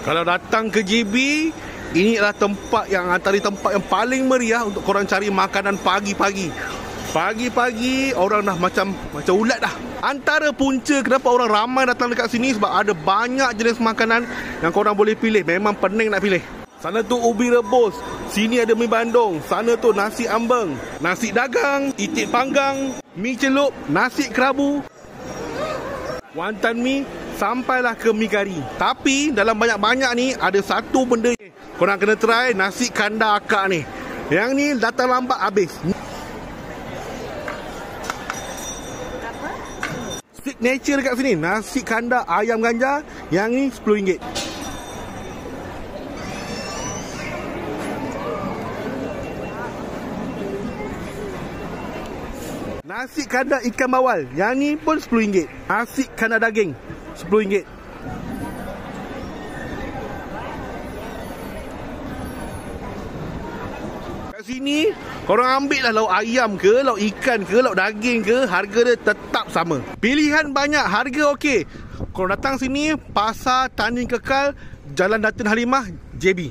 Kalau datang ke JB, ini adalah tempat yang antara tempat yang paling meriah untuk korang cari makanan pagi-pagi. Pagi-pagi orang dah macam ulat dah. Antara punca kenapa orang ramai datang dekat sini sebab ada banyak jenis makanan yang korang boleh pilih. Memang pening nak pilih. Sana tu ubi rebus, sini ada mi bandung, sana tu nasi ambeng, nasi dagang, itik panggang, mi celup, nasi kerabu, wantan mi, sampailah ke mi kari. Tapi dalam banyak-banyak ni ada satu benda korang kena try, nasi kandar akak ni. Yang ni datang lambat habis. Signature dekat sini, nasi kandar ayam ganja. Yang ni RM10. Nasi kandar ikan bawal, yang ni pun RM10. Nasi kandar daging RM10. Kat sini korang ambil lah lauk ayam ke, lauk ikan ke, lauk daging ke, harga dia tetap sama. Pilihan banyak, harga okey. Korang datang sini, Pasar Tani Kekal, Jalan Datin Halimah, JB.